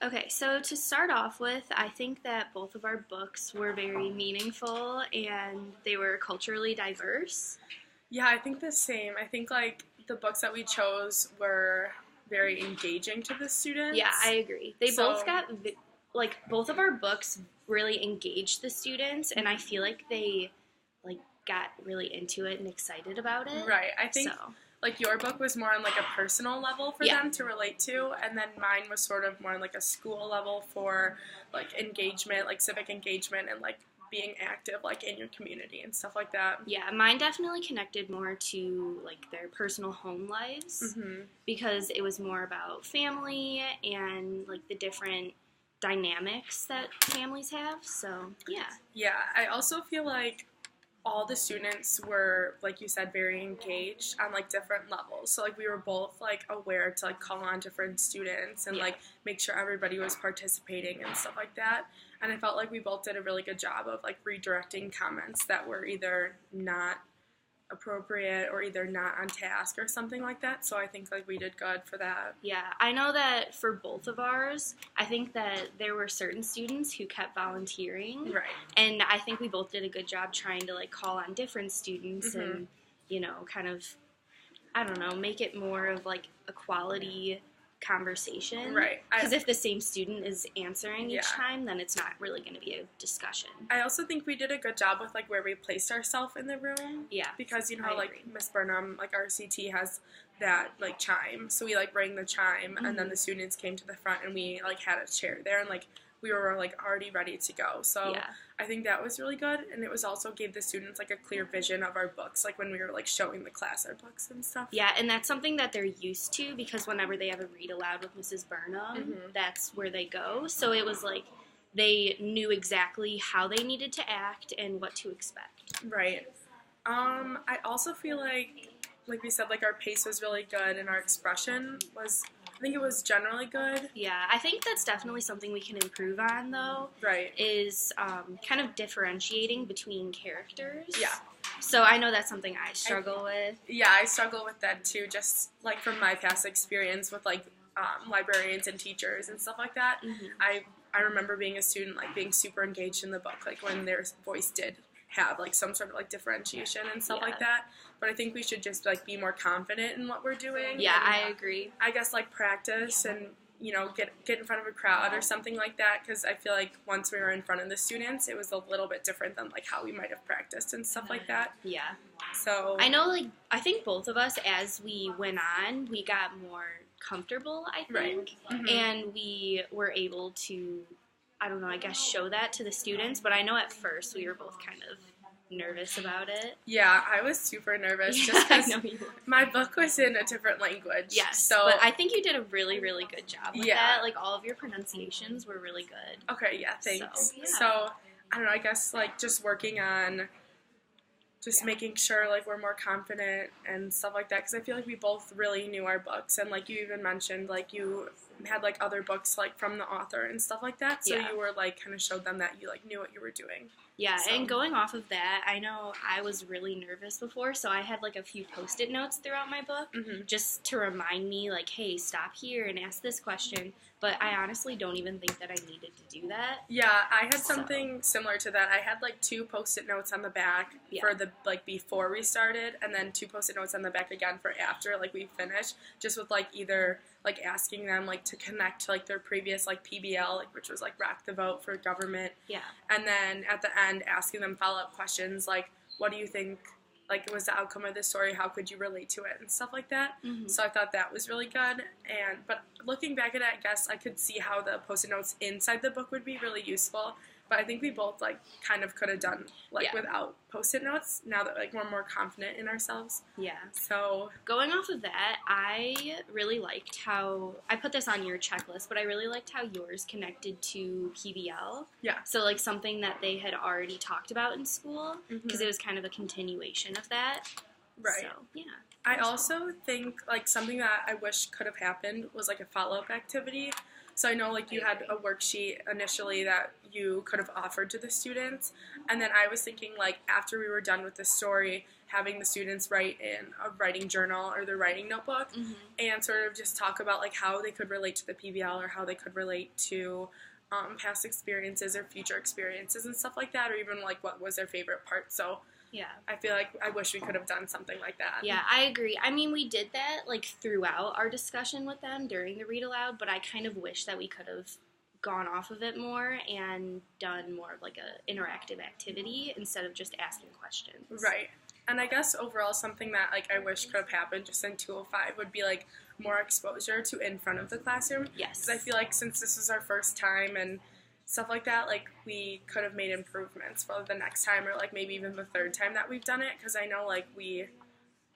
Okay, so to start off with, I think that both of our books were very meaningful and they were culturally diverse. Yeah, I think the same. I think like the books that we chose were very engaging to the students. Yeah, I agree. They So- both got, both of our books really engaged the students, and I feel like they, got really into it and excited about it. Right. I think So, like your book was more on like a personal level for Yeah. them to relate to, and then mine was sort of more on like a school level for like engagement, like civic engagement and like being active like in your community and stuff like that. yeah, mine definitely connected more to, their personal home lives. Mm-hmm. Because it was more about family and the different dynamics that families have. So yeah, Yeah, I also feel like all the students were, like you said, very engaged on like different levels. So like we were both like aware to like call on different students and Yeah. like make sure everybody was participating and stuff like that. And I felt like we both did a really good job of like redirecting comments that were either not appropriate or either not on task or something like that. So I think like we did good for that. yeah. I know that for both of ours, I think that there were certain students who kept volunteering, Right. and I think we both did a good job trying to call on different students Mhm. and kind of, I don't know, make it more of a quality conversation. Right. Because if the same student is answering Yeah. each time, then it's not really going to be a discussion. I also think we did a good job with like where we placed ourselves in the room. Yeah. Because I like agree. Miss Burnham, like our CT has that like chime, so we like rang the chime, and then Mhm. the students came to the front, and we like had a chair there, and like we were like already ready to go. So Yeah. I think that was really good, and it was also gave the students like a clear vision of our books, like when we were like showing the class our books and stuff. Yeah, and that's something that they're used to because whenever they have a read aloud with Mrs. Burnham, Mhm. that's where they go. So it was they knew exactly how they needed to act and what to expect. Right. I also feel like we said, like our pace was really good, and our expression was, I think it was generally good. Yeah, I think that's definitely something we can improve on, though, Right. is kind of differentiating between characters. Yeah. So I know that's something I struggle with. Yeah, I struggle with that too, just like from my past experience with like librarians and teachers and stuff like that. Mhm. I remember being a student, like being super engaged in the book, like when their voice did have like some sort of like differentiation and stuff Yeah. like that. But I think we should just like be more confident in what we're doing. Yeah, and, I agree. I guess like practice and get in front of a crowd or something like that, because I feel like once we were in front of the students, it was a little bit different than like how we might have practiced and stuff like that. Yeah. So I know, I think both of us, as we went on, we got more comfortable, I think. Right. Mhm. And we were able to, I don't know, I guess show that to the students. But I know at first we were both kind of nervous about it. Yeah, I was super nervous Yeah, just I because know you were. my book was in a different language. Yes, So but I think you did a really, really good job with Yeah. that. Like, all of your pronunciations were really good. okay, yeah, thanks. So, yeah. So I don't know. I guess like just working on just making sure like we're more confident and stuff like that, because I feel like we both really knew our books, and like you even mentioned like you had like other books like from the author and stuff like that, so Yeah. you were like kind of showed them that you like knew what you were doing. Yeah, So- and going off of that, I know I was really nervous before, so I had like a few Post-it notes throughout my book Mm-hmm. just to remind me, like, hey, stop here and ask this question. But I honestly don't even think that I needed to do that. Yeah, I had So- something similar to that. I had like 2 Post-it notes on the back Yeah. for the like before we started, and then 2 Post-it notes on the back again for after like we finished, just with like either like asking them like to connect to like their previous like PBL, like which was like rock the vote for government, Yeah. and then at the end asking them follow-up questions like what do you think like was the outcome of this story, how could you relate to it and stuff like that. Mhm. So I thought that was really good, but looking back at it, I guess I could see how the Post-it notes inside the book would be really useful. But I think we both like kind of could have done like Yeah. without Post-it notes now that like we're more confident in ourselves. Yeah. So Going off of that, I really liked how, I put this on your checklist, but I really liked how yours connected to PBL. yeah, So, like, something that they had already talked about in school, because Mhm. it was kind of a continuation of that. right. So, yeah. I also think like something that I wish could have happened was like a follow-up activity. So I know like you had a worksheet initially that you could have offered to the students, and then I was thinking like after we were done with the story, having the students write in a writing journal or their writing notebook and sort of just talk about like how they could relate to the PBL or how they could relate to past experiences or future experiences and stuff like that, or even like what was their favorite part. So Yeah. I feel like I wish we could have done something like that. Yeah, I agree. I mean, we did that, like, throughout our discussion with them during the read aloud, but I kind of wish that we could have gone off of it more and done more of, like, a interactive activity instead of just asking questions. Right. And I guess overall something that, like, I wish could have happened just in 205 would be, like, more exposure to in front of the classroom. Yes. Because I feel like since this is our first time and stuff like that, like, we could have made improvements for the next time or, like, maybe even the third time that we've done it. Because I know, like, we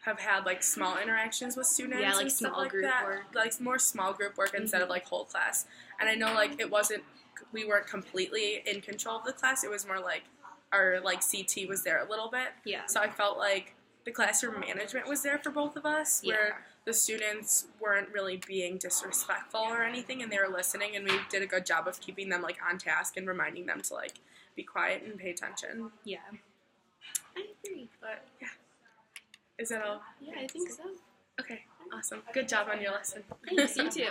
have had, like, small interactions with students Yeah, like and stuff small like group that. work. Like, more small group work instead of, like, whole class. And I know, like, we weren't completely in control of the class. It was more, like, our, like, CT was there a little bit. Yeah. So I felt like the classroom management was there for both of us, where the students weren't really being disrespectful or anything, and they were listening, and we did a good job of keeping them, like, on task and reminding them to, like, be quiet and pay attention. Yeah. I agree. But, yeah. Is that all? Yeah, I think so. Okay, awesome. Good job on your lesson. Thanks, you too.